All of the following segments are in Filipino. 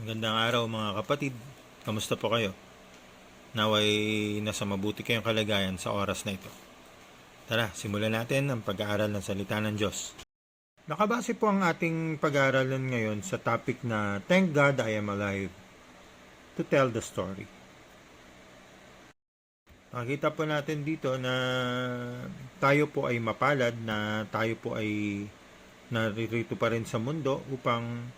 Magandang araw mga kapatid. Kamusta po kayo? Naway nasa mabuti kayong kalagayan sa oras na ito. Tara, simulan natin ang pag-aaral ng salita ng Diyos. Nakabase po ang ating pag-aaralan ngayon sa topic na Thank God I am alive to tell the story. Makikita po natin dito na tayo po ay mapalad, na tayo po ay naririto pa rin sa mundo upang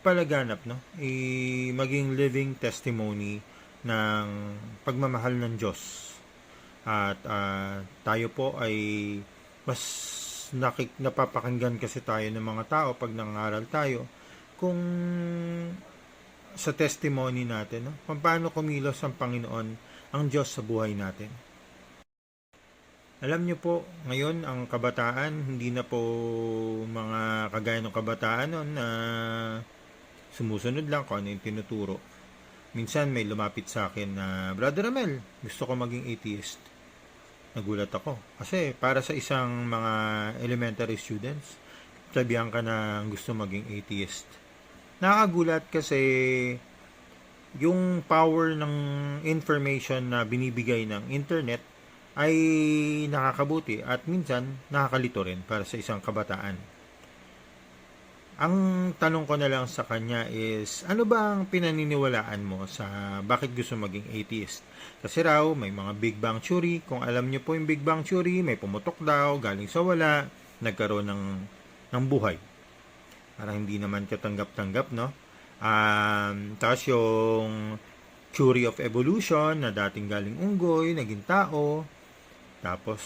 palaganap, no? Maging living testimony ng pagmamahal ng Diyos. At tayo po ay mas napapakinggan kasi tayo ng mga tao pag nangaral tayo kung sa testimony natin, no? Kung paano kumilos ang Panginoon, ang Diyos sa buhay natin. Alam niyo po, ngayon ang kabataan, hindi na po mga kagaya ng kabataan noon na sumusunod lang kung ano yung tinuturo. Minsan may lumapit sa akin na, Brother Ramel, gusto ko maging atheist. Nagulat ako. Kasi para sa isang mga elementary students, sabihan ka na gusto maging atheist. Nakakagulat kasi yung power ng information na binibigay ng internet ay nakakabuti at minsan nakakalito rin para sa isang kabataan. Ang tanong ko na lang sa kanya is, ano ba ang pinaniniwalaan mo sa bakit gusto maging atheist? Kasi raw, may mga Big Bang Theory. Kung alam niyo po yung Big Bang Theory, may pumutok daw, galing sa wala, nagkaroon ng buhay. Parang hindi naman katanggap-tanggap, no? Tapos yung Theory of Evolution, na dating galing unggoy, naging tao. Tapos,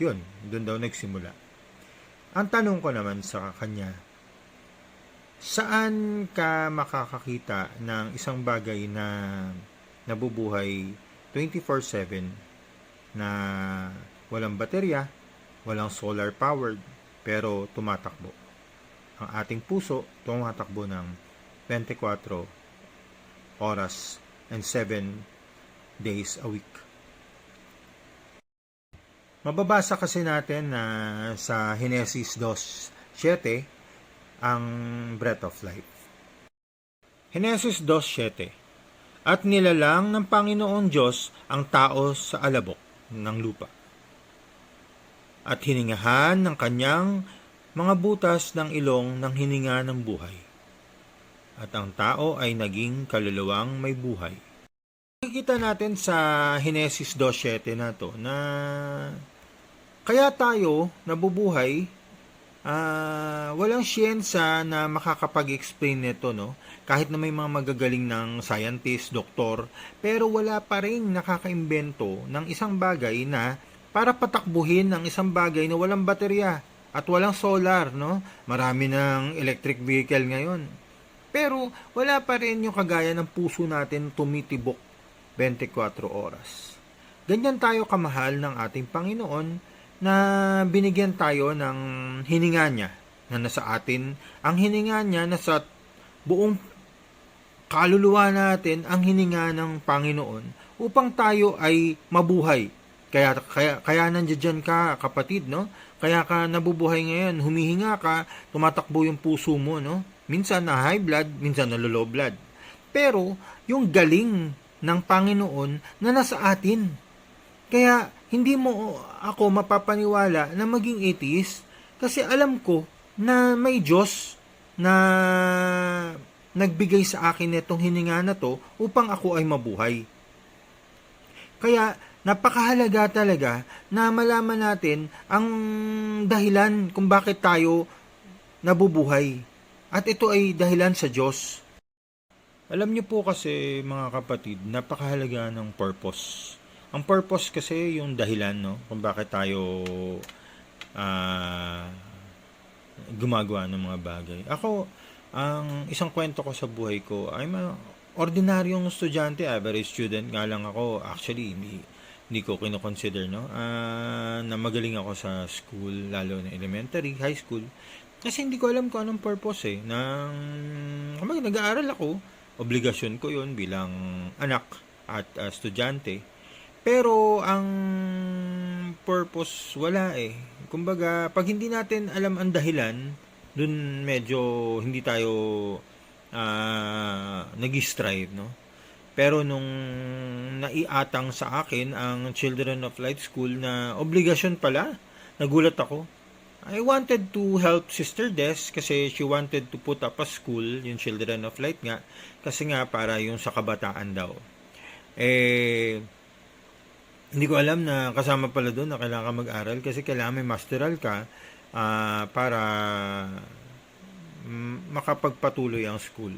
yun, doon daw nagsimula. Ang tanong ko naman sa kanya, saan ka makakakita ng isang bagay na nabubuhay 24/7 na walang baterya, walang solar powered, pero tumatakbo? Ang ating puso tumatakbo ng 24 oras and 7 days a week. Mababasa kasi natin na sa Henesis 2:7 ang breath of life. Henesis 2:7. At nilalang ng Panginoon Diyos ang tao sa alabok ng lupa. At hiningahan ng kanyang mga butas ng ilong ng hininga ng buhay. At ang tao ay naging kaluluwang may buhay. Nakikita natin sa Henesis 2:7 na to na kaya tayo nabubuhay, walang siyensa na makakapag-explain nito, no? Kahit na may mga magagaling ng scientist, doktor, pero wala pa rin nakakaimbento ng isang bagay na para patakbuhin ng isang bagay na walang baterya at walang solar, no? Marami ng electric vehicle ngayon. Pero wala pa rin yung kagaya ng puso natin tumitibok 24 oras. Ganyan tayo kamahal ng ating Panginoon na binigyan tayo ng hininga niya na nasa atin. Ang hininga niya nasa buong kaluluwa natin, ang hininga ng Panginoon upang tayo ay mabuhay. Kaya nandiyan ka, kapatid, no? Kaya ka nabubuhay ngayon, humihinga ka, tumatakbo yung puso mo, no? Minsan na high blood, minsan na low blood. Pero yung galing ng Panginoon na nasa atin. Kaya hindi mo ako mapapaniwala na maging atheist kasi alam ko na may Diyos na nagbigay sa akin itong hininga na to upang ako ay mabuhay. Kaya napakahalaga talaga na malaman natin ang dahilan kung bakit tayo nabubuhay. At ito ay dahilan sa Diyos. Alam niyo po kasi mga kapatid, napakahalaga ng purpose. Ang purpose kasi yung dahilan, no, kung bakit tayo gumagawa ng mga bagay. Ako, ang isang kwento ko sa buhay ko, I'm a ordinaryong estudyante, average student nga lang ako. Actually, hindi ko kino-consider, no, na magaling ako sa school, lalo na elementary, high school. Kasi hindi ko alam kung anong purpose kapag nag-aaral ako, obligasyon ko yun bilang anak at estudyante. Pero ang purpose wala Kumbaga, pag hindi natin alam ang dahilan, dun medyo hindi tayo nag-strive, no? Pero nung naiatang sa akin ang Children of Light School na obligasyon pala, nagulat ako. I wanted to help Sister Des kasi she wanted to put up a school, yung Children of Light nga, kasi nga para yung sa kabataan daw. Hindi ko alam na kasama pala doon na kailangan mag-aral kasi kailangan may masteral ka para makapagpatuloy ang school.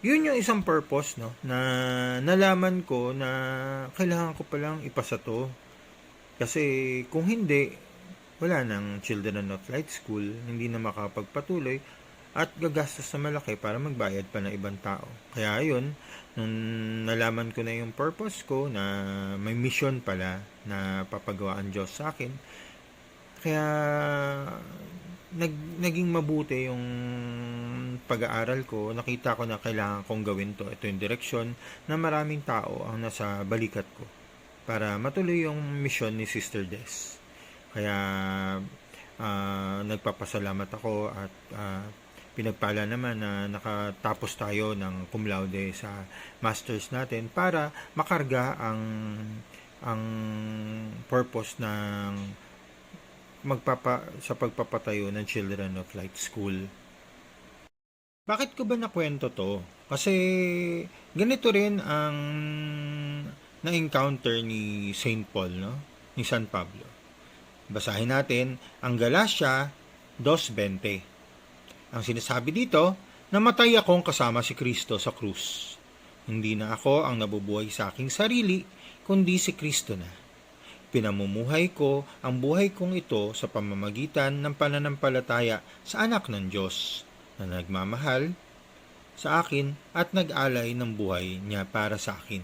Yun yung isang purpose, no, na nalaman ko na kailangan ko palang ipasa to. Kasi kung hindi, wala nang Children of Light School, hindi na makapagpatuloy at gagastos na malaki para magbayad pa ng ibang tao. Kaya yun, nung nalaman ko na yung purpose ko na may mission pala na papagawa ang Diyos sa akin, kaya naging mabuti yung pag-aaral ko. Nakita ko na kailangan kong gawin to. Ito yung direksyon na maraming tao ang nasa balikat ko para matuloy yung mission ni Sister Des. Kaya nagpapasalamat ako at pinagpala naman na nakatapos tayo ng cum laude sa masters natin para makarga ang purpose ng sa pagpapatayo ng Children of Light School. Bakit ko ba nakwento to? Kasi ganito rin ang na-encounter ni Saint Paul, no? Ni San Pablo. Basahin natin ang Galatia 2:20. Ang sinasabi dito, namatay akong kasama si Kristo sa krus. Hindi na ako ang nabubuhay sa aking sarili, kundi si Kristo na. Pinamumuhay ko ang buhay kong ito sa pamamagitan ng pananampalataya sa anak ng Diyos na nagmamahal sa akin at nag-alay ng buhay niya para sa akin.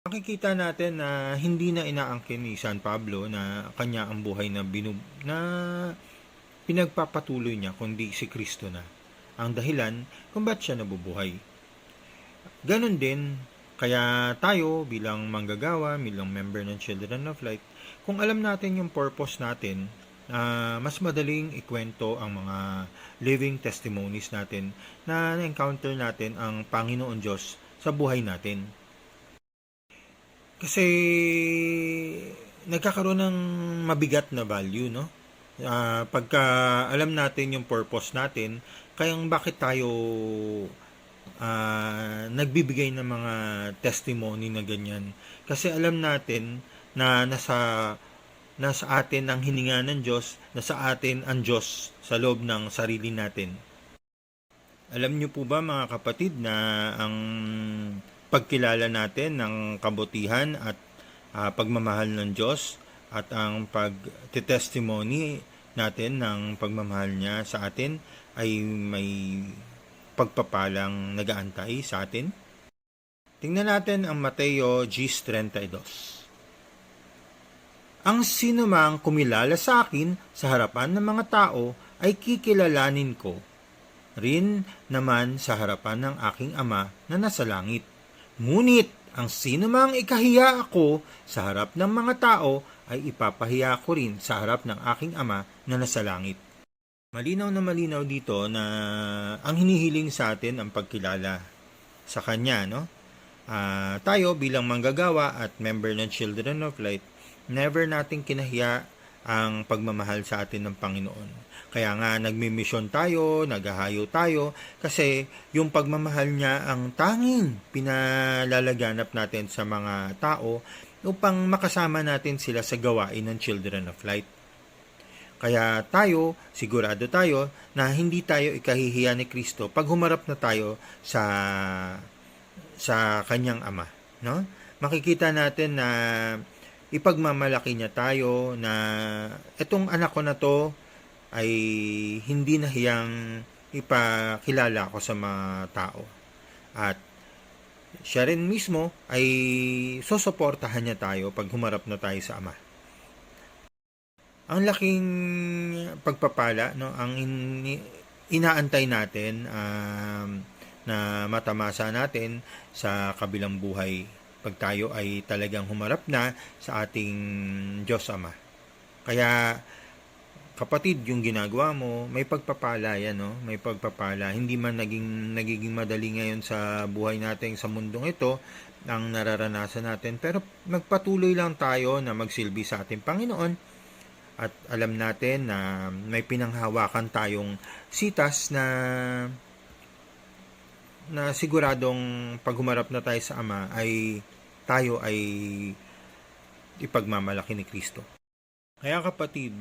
Makikita natin na hindi na inaangkin ni San Pablo na kanya ang buhay na pinagpapatuloy niya, kundi si Kristo na ang dahilan kung ba't siya nabubuhay. Ganon din, kaya tayo bilang manggagawa, bilang member ng Children of Light, kung alam natin yung purpose natin, mas madaling ikwento ang mga living testimonies natin na na-encounter natin ang Panginoon Diyos sa buhay natin. Kasi nagkakaroon ng mabigat na value, no? Pagka alam natin yung purpose natin, kayang bakit tayo nagbibigay ng mga testimony na ganyan. Kasi alam natin na nasa atin ang hininga ng Diyos, nasa atin ang Diyos sa loob ng sarili natin. Alam niyo po ba mga kapatid na ang pagkilala natin ng kabutihan at pagmamahal ng Diyos at ang pag-testimony natin ng pagmamahal niya sa atin ay may pagpapalang nagaantay sa atin? Tingnan natin ang Mateo 10:32. Ang sinumang kumilala sa akin sa harapan ng mga tao ay kikilalanin ko rin naman sa harapan ng aking Ama na nasa langit. Ngunit ang sinumang ikahiya ako sa harap ng mga tao ay ipapahiya ko rin sa harap ng aking Ama na nasa langit. Malinaw na malinaw dito na ang hinihiling sa atin ang pagkilala sa Kanya, no? Tayo bilang manggagawa at member ng Children of Light, never nating kinahiya ang pagmamahal sa atin ng Panginoon. Kaya nga nagmimisyon tayo, naghahayo tayo, kasi yung pagmamahal niya ang tanging pinalalaganap natin sa mga tao upang makasama natin sila sa gawain ng Children of Light. Kaya tayo, sigurado tayo na hindi tayo ikahihiya ni Kristo pag humarap na tayo sa kanyang Ama, no? Makikita natin na ipagmamalaki niya tayo na etong anak ko na to ay hindi nahiyang ipakilala ko sa mga tao. At siya rin mismo ay susuportahan niya tayo pag humarap na tayo sa Ama. Ang laking pagpapala, no, ang inaantay natin na matamasa natin sa kabilang buhay pag tayo ay talagang humarap na sa ating Diyos Ama. Kaya kapatid, yung ginagawa mo, may pagpapala yan, no? May pagpapala. Hindi man nagiging madali ngayon sa buhay natin sa mundong ito, ang nararanasan natin. Pero magpatuloy lang tayo na magsilbi sa ating Panginoon at alam natin na may pinanghawakan tayong sitas na siguradong pag humarap na tayo sa Ama ay tayo ay ipagmamalaki ni Kristo. Kaya kapatid,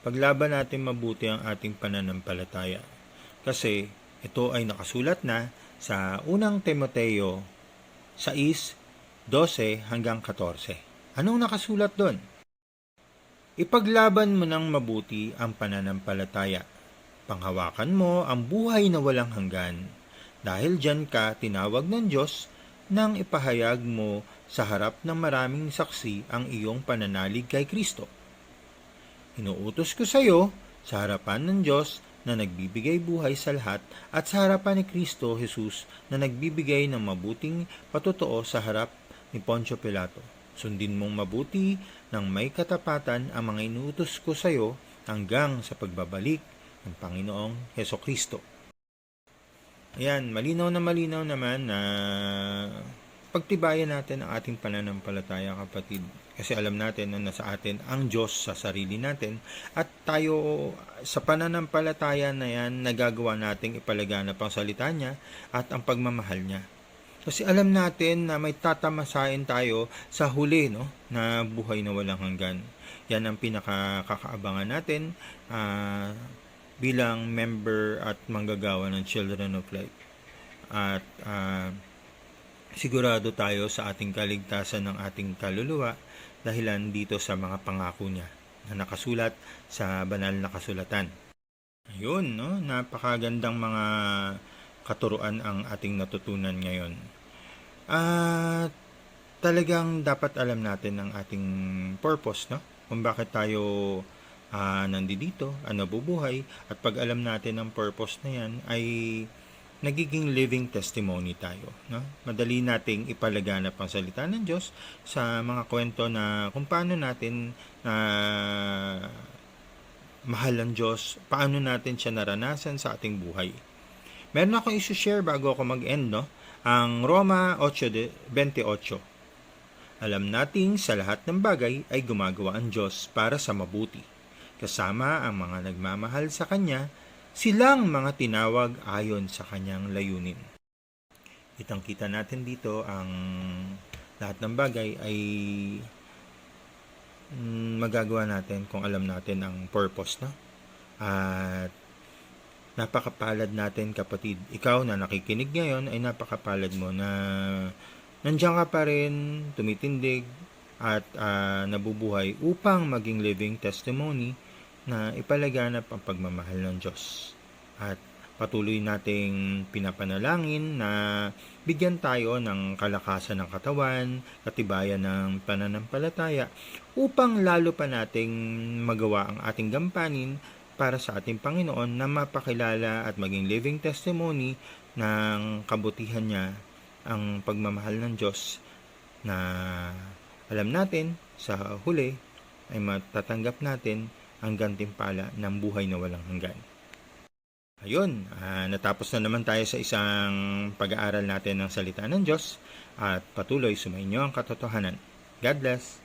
paglaban natin mabuti ang ating pananampalataya. Kasi ito ay nakasulat na sa unang Timoteo 6:12 hanggang 14. Anong nakasulat doon? Ipaglaban mo ng mabuti ang pananampalataya. Panghawakan mo ang buhay na walang hanggan. Dahil diyan ka tinawag ng Diyos nang ipahayag mo sa harap ng maraming saksi ang iyong pananalig kay Kristo. Inuutos ko sa iyo sa harapan ng Diyos na nagbibigay buhay sa lahat at sa harapan ni Kristo Jesus na nagbibigay ng mabuting patotoo sa harap ni Poncio Pilato. Sundin mong mabuti ng may katapatan ang mga inuutos ko sa iyo hanggang sa pagbabalik ng Panginoong Hesukristo. Ayan, malinaw naman na pagtibayan natin ang ating pananampalataya, kapatid. Kasi alam natin na nasa atin ang Diyos sa sarili natin at tayo sa pananampalataya na yan, nagagawa nating ipalaganap ang salita niya at ang pagmamahal niya. Kasi alam natin na may tatamasain tayo sa huli, no, na buhay na walang hanggan. Yan ang pinakakaabangan natin bilang member at manggagawa ng Children of Light. At sigurado tayo sa ating kaligtasan ng ating kaluluwa dahilan dito sa mga pangako niya na nakasulat sa banal na kasulatan. Ayun, no? Napakagandang mga katuruan ang ating natutunan ngayon. At talagang dapat alam natin ang ating purpose, no? Kung bakit tayo nandito, nabubuhay, at pag alam natin ang purpose na yan, ay nagiging living testimony tayo. No? Madali nating ipalaganap ang salita ng Diyos sa mga kwento na kung paano natin mahal ang Diyos, paano natin siya naranasan sa ating buhay. Meron akong i-share bago ako mag-end, no? Ang Roma 8:28. Alam nating sa lahat ng bagay ay gumagawa ang Diyos para sa mabuti. Kasama ang mga nagmamahal sa Kanya, silang mga tinawag ayon sa Kanyang layunin. Kitang-kita natin dito ang lahat ng bagay ay magagawa natin kung alam natin ang purpose, no? At napakapalad natin, kapatid. Ikaw na nakikinig ngayon ay napakapalad mo na nandiyan ka pa rin, tumitindig at nabubuhay upang maging living testimony na ipalaganap ang pagmamahal ng Diyos. At patuloy nating pinapanalangin na bigyan tayo ng kalakasan ng katawan, katibayan ng pananampalataya upang lalo pa nating magawa ang ating gampanin para sa ating Panginoon na mapakilala at maging living testimony ng kabutihan niya, ang pagmamahal ng Diyos na alam natin sa huli ay matatanggap natin ang gantimpala ng buhay na walang hanggan. Ayun, natapos na naman tayo sa isang pag-aaral natin ng salita ng Diyos at patuloy sumainyo ang katotohanan. God bless!